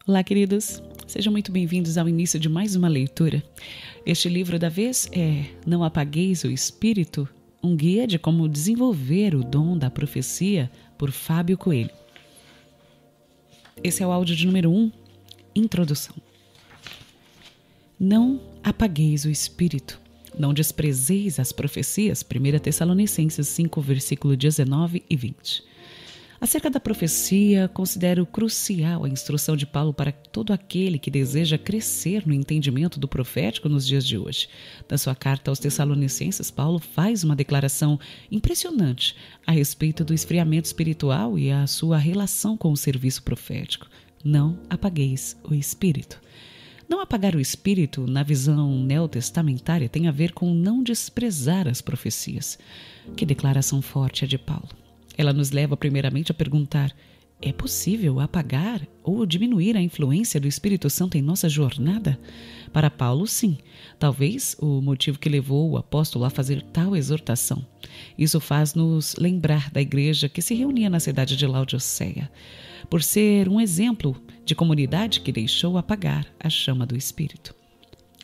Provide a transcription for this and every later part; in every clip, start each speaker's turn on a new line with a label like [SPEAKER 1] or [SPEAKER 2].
[SPEAKER 1] Olá, queridos. Sejam muito bem-vindos ao início de mais uma leitura. Este livro da vez é Não Apagueis o Espírito, um guia de como desenvolver o dom da profecia por Fábio Coelho. Esse é o áudio de número 1, Introdução. Não apagueis o Espírito, não desprezeis as profecias, 1 Tessalonicenses 5, versículo 19 e 20. Acerca da profecia, considero crucial a instrução de Paulo para todo aquele que deseja crescer no entendimento do profético nos dias de hoje. Na sua carta aos Tessalonicenses, Paulo faz uma declaração impressionante a respeito do esfriamento espiritual e a sua relação com o serviço profético. Não apagueis o Espírito. Não apagar o Espírito, na visão neotestamentária, tem a ver com não desprezar as profecias. Que declaração forte é de Paulo. Ela nos leva primeiramente a perguntar: é possível apagar ou diminuir a influência do Espírito Santo em nossa jornada? Para Paulo, sim. Talvez o motivo que levou o apóstolo a fazer tal exortação. Isso faz-nos lembrar da igreja que se reunia na cidade de Laodiceia, por ser um exemplo de comunidade que deixou apagar a chama do Espírito.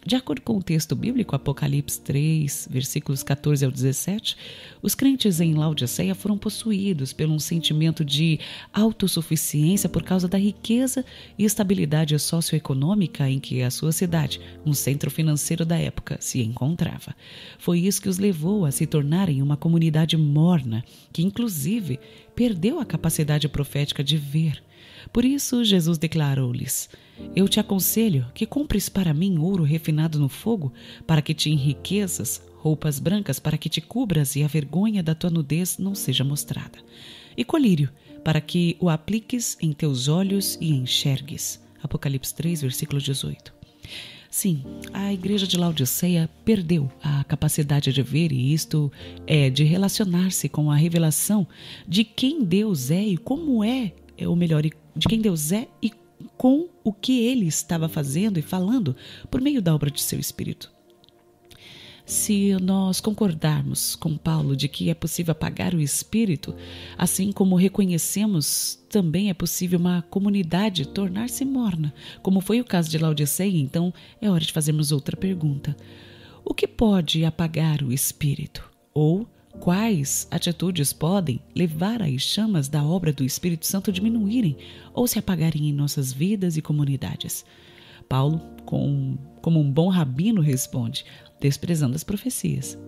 [SPEAKER 1] De acordo com o texto bíblico, Apocalipse 3, versículos 14 ao 17, os crentes em Laodiceia foram possuídos por um sentimento de autossuficiência por causa da riqueza e estabilidade socioeconômica em que a sua cidade, um centro financeiro da época, se encontrava. Foi isso que os levou a se tornarem uma comunidade morna, que inclusive perdeu a capacidade profética de ver. Por isso, Jesus declarou-lhes: eu te aconselho que compres para mim ouro refinado no fogo, para que te enriqueças, roupas brancas para que te cubras e a vergonha da tua nudez não seja mostrada, e colírio, para que o apliques em teus olhos e enxergues. Apocalipse 3, versículo 18. Sim, a igreja de Laodiceia perdeu a capacidade de ver, e isto é de relacionar-se com a revelação de quem Deus é e como ou melhor, de quem Deus é e com o que ele estava fazendo e falando por meio da obra de seu Espírito. Se nós concordarmos com Paulo de que é possível apagar o Espírito, assim como reconhecemos também é possível uma comunidade tornar-se morna, como foi o caso de Laodiceia, então é hora de fazermos outra pergunta. O que pode apagar o Espírito? Ou quais atitudes podem levar as chamas da obra do Espírito Santo a diminuírem ou se apagarem em nossas vidas e comunidades? Paulo, como um bom rabino, responde: desprezando as profecias.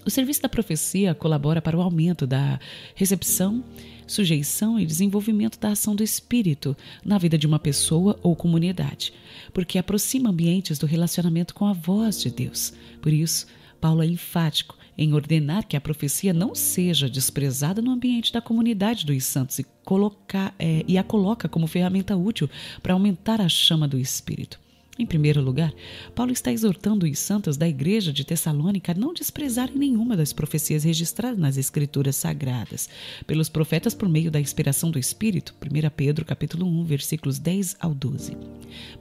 [SPEAKER 1] O serviço da profecia colabora para o aumento da recepção, sujeição e desenvolvimento da ação do Espírito na vida de uma pessoa ou comunidade, porque aproxima ambientes do relacionamento com a voz de Deus. Por isso, Paulo é enfático em ordenar que a profecia não seja desprezada no ambiente da comunidade dos santos e a coloca como ferramenta útil para aumentar a chama do Espírito. Em primeiro lugar, Paulo está exortando os santos da igreja de Tessalônica a não desprezarem nenhuma das profecias registradas nas Escrituras Sagradas pelos profetas por meio da inspiração do Espírito, 1 Pedro capítulo 1, versículos 10 ao 12.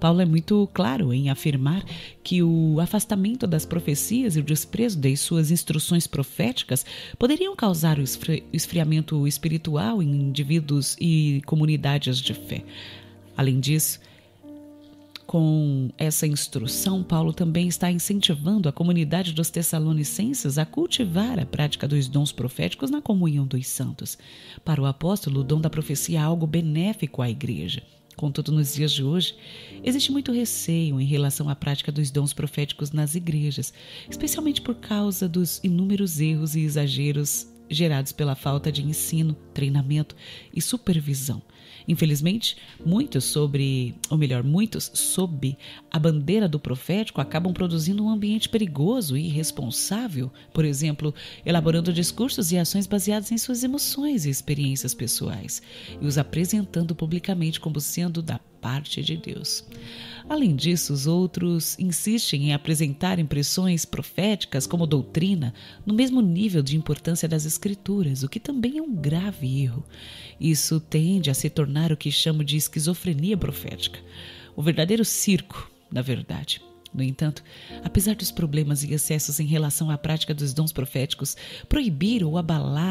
[SPEAKER 1] Paulo é muito claro em afirmar que o afastamento das profecias e o desprezo das suas instruções proféticas poderiam causar o esfriamento espiritual em indivíduos e comunidades de fé. Além disso, com essa instrução, Paulo também está incentivando a comunidade dos Tessalonicenses a cultivar a prática dos dons proféticos na comunhão dos santos. Para o apóstolo, o dom da profecia é algo benéfico à igreja. Contudo, nos dias de hoje, existe muito receio em relação à prática dos dons proféticos nas igrejas, especialmente por causa dos inúmeros erros e exageros gerados pela falta de ensino, treinamento e supervisão. Infelizmente, muitos sob a bandeira do profético acabam produzindo um ambiente perigoso e irresponsável, por exemplo, elaborando discursos e ações baseados em suas emoções e experiências pessoais, e os apresentando publicamente como sendo da parte de Deus. Além disso, os outros insistem em apresentar impressões proféticas como doutrina no mesmo nível de importância das Escrituras, o que também é um grave erro. Isso tende a se tornar o que chamo de esquizofrenia profética. O verdadeiro circo, na verdade. No entanto, apesar dos problemas e excessos em relação à prática dos dons proféticos, proibir ou abafar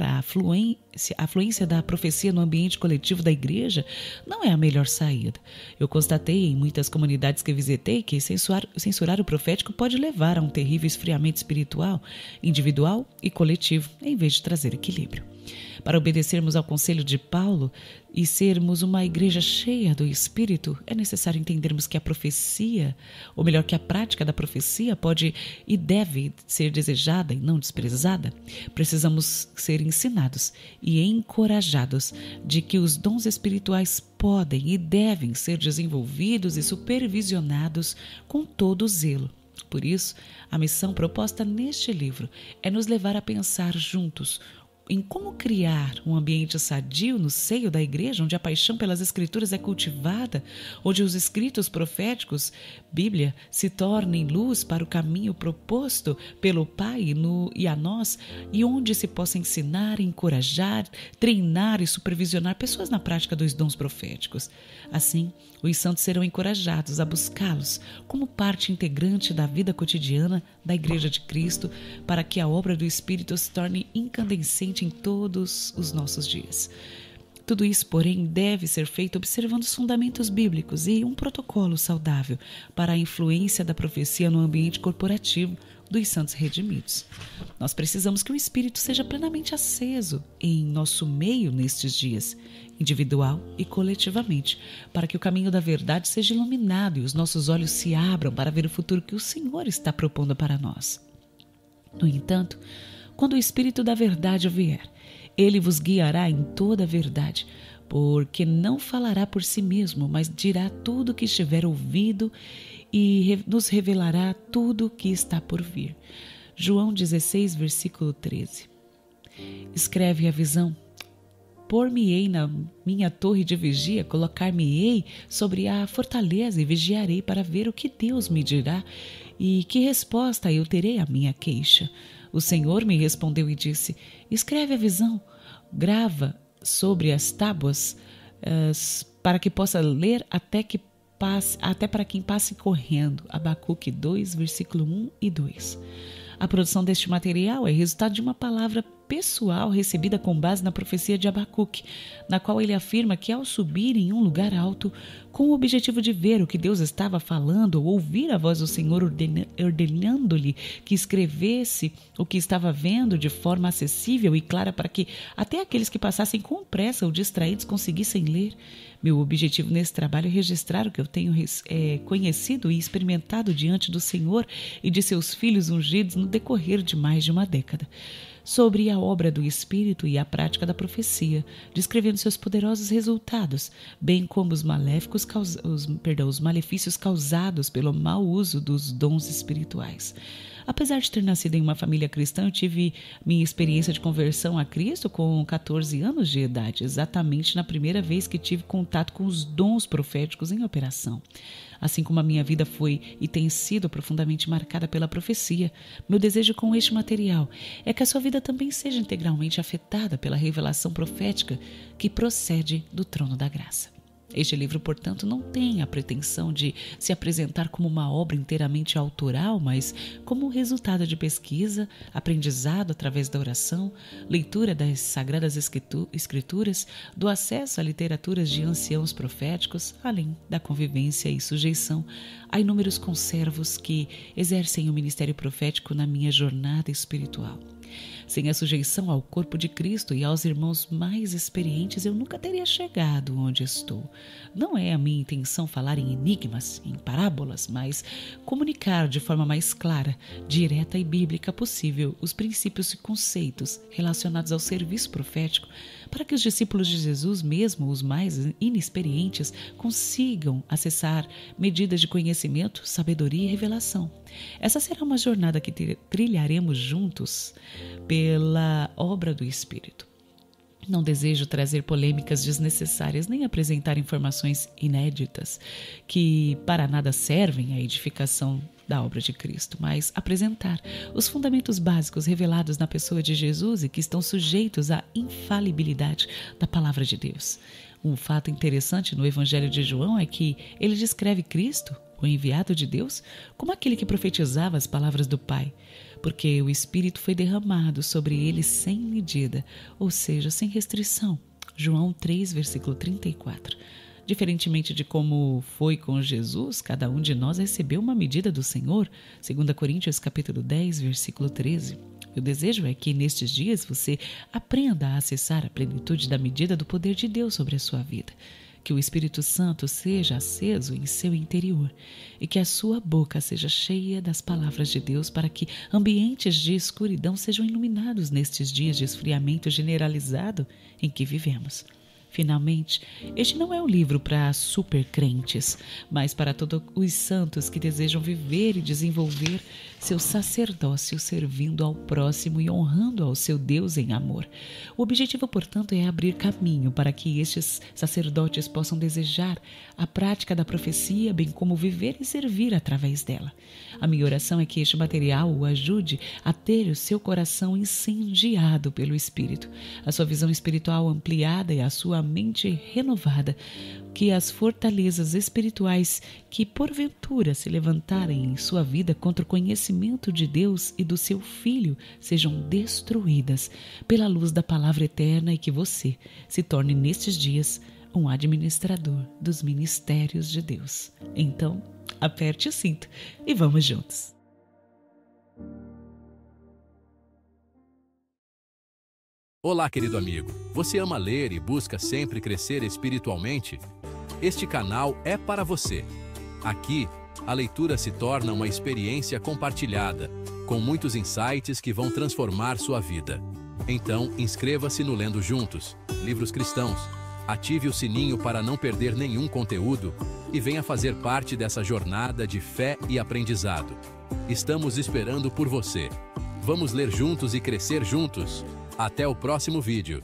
[SPEAKER 1] a afluência da profecia no ambiente coletivo da igreja não é a melhor saída. Eu constatei em muitas comunidades que visitei que censurar o profético pode levar a um terrível esfriamento espiritual, individual e coletivo, em vez de trazer equilíbrio. Para obedecermos ao conselho de Paulo e sermos uma igreja cheia do Espírito, é necessário entendermos que a profecia, ou melhor, que a prática da profecia pode e deve ser desejada e não desprezada. Precisamos ser ensinados e encorajados de que os dons espirituais podem e devem ser desenvolvidos e supervisionados com todo zelo. Por isso, a missão proposta neste livro é nos levar a pensar juntos em como criar um ambiente sadio no seio da igreja, onde a paixão pelas escrituras é cultivada, onde os escritos proféticos, Bíblia, se tornem luz para o caminho proposto pelo Pai e a nós, e onde se possa ensinar, encorajar, treinar e supervisionar pessoas na prática dos dons proféticos. Assim, os santos serão encorajados a buscá-los como parte integrante da vida cotidiana da Igreja de Cristo, para que a obra do Espírito se torne incandescente em todos os nossos dias. Tudo isso, porém, deve ser feito observando os fundamentos bíblicos e um protocolo saudável para a influência da profecia no ambiente corporativo dos santos redimidos. Nós precisamos que o Espírito seja plenamente aceso em nosso meio nestes dias, individual e coletivamente, para que o caminho da verdade seja iluminado e os nossos olhos se abram para ver o futuro que o Senhor está propondo para nós. No entanto, quando o Espírito da verdade vier, ele vos guiará em toda a verdade, porque não falará por si mesmo, mas dirá tudo o que estiver ouvido e nos revelará tudo o que está por vir. João 16, versículo 13. Escreve a visão. Pôr-me-ei na minha torre de vigia, colocar-me-ei sobre a fortaleza e vigiarei para ver o que Deus me dirá e que resposta eu terei à minha queixa. O Senhor me respondeu e disse: escreve a visão, grava sobre as tábuas, para que possa ler até para quem passe correndo. Abacuque 2, versículo 1 e 2. A produção deste material é resultado de uma palavra pessoal recebida com base na profecia de Abacuque, na qual ele afirma que ao subir em um lugar alto, com o objetivo de ver o que Deus estava falando ou ouvir a voz do Senhor ordenando-lhe que escrevesse o que estava vendo de forma acessível e clara para que até aqueles que passassem com pressa ou distraídos conseguissem ler. Meu objetivo nesse trabalho é registrar o que eu tenho conhecido e experimentado diante do Senhor e de seus filhos ungidos no decorrer de mais de uma década, sobre a obra do Espírito e a prática da profecia, descrevendo seus poderosos resultados, bem como os malefícios causados pelo mau uso dos dons espirituais. Apesar de ter nascido em uma família cristã, eu tive minha experiência de conversão a Cristo com 14 anos de idade, exatamente na primeira vez que tive contato com os dons proféticos em operação. Assim como a minha vida foi e tem sido profundamente marcada pela profecia, meu desejo com este material é que a sua vida também seja integralmente afetada pela revelação profética que procede do trono da graça. Este livro, portanto, não tem a pretensão de se apresentar como uma obra inteiramente autoral, mas como resultado de pesquisa, aprendizado através da oração, leitura das Sagradas Escrituras, do acesso a literaturas de anciãos proféticos, além da convivência e sujeição a inúmeros conservos que exercem o ministério profético na minha jornada espiritual. Sem a sujeição ao corpo de Cristo e aos irmãos mais experientes, eu nunca teria chegado onde estou. Não é a minha intenção falar em enigmas, em parábolas, mas comunicar de forma mais clara, direta e bíblica possível os princípios e conceitos relacionados ao serviço profético, para que os discípulos de Jesus, mesmo os mais inexperientes, consigam acessar medidas de conhecimento, sabedoria e revelação. Essa será uma jornada que trilharemos juntos pela obra do Espírito. Não desejo trazer polêmicas desnecessárias nem apresentar informações inéditas que para nada servem à edificação da obra de Cristo, mas apresentar os fundamentos básicos revelados na pessoa de Jesus e que estão sujeitos à infalibilidade da palavra de Deus. Um fato interessante no Evangelho de João é que ele descreve Cristo, o enviado de Deus, como aquele que profetizava as palavras do Pai, porque o Espírito foi derramado sobre ele sem medida, ou seja, sem restrição. João 3, versículo 34. Diferentemente de como foi com Jesus, cada um de nós recebeu uma medida do Senhor, 2 Coríntios capítulo 10, versículo 13. O desejo é que nestes dias você aprenda a acessar a plenitude da medida do poder de Deus sobre a sua vida, que o Espírito Santo seja aceso em seu interior e que a sua boca seja cheia das palavras de Deus para que ambientes de escuridão sejam iluminados nestes dias de esfriamento generalizado em que vivemos. Finalmente, este não é um livro para supercrentes, mas para todos os santos que desejam viver e desenvolver seu sacerdócio servindo ao próximo e honrando ao seu Deus em amor. O objetivo, portanto, é abrir caminho para que estes sacerdotes possam desejar a prática da profecia, bem como viver e servir através dela. A minha oração é que este material o ajude a ter o seu coração incendiado pelo Espírito, a sua visão espiritual ampliada e a sua mente renovada, que as fortalezas espirituais que porventura se levantarem em sua vida contra o conhecimento de Deus e do seu Filho sejam destruídas pela luz da palavra eterna e que você se torne nestes dias um administrador dos ministérios de Deus. Então, aperte o cinto e vamos juntos.
[SPEAKER 2] Olá, querido amigo. Você ama ler e busca sempre crescer espiritualmente? Este canal é para você. Aqui, a leitura se torna uma experiência compartilhada, com muitos insights que vão transformar sua vida. Então, inscreva-se no Lendo Juntos, Livros Cristãos. Ative o sininho para não perder nenhum conteúdo e venha fazer parte dessa jornada de fé e aprendizado. Estamos esperando por você. Vamos ler juntos e crescer juntos. Até o próximo vídeo.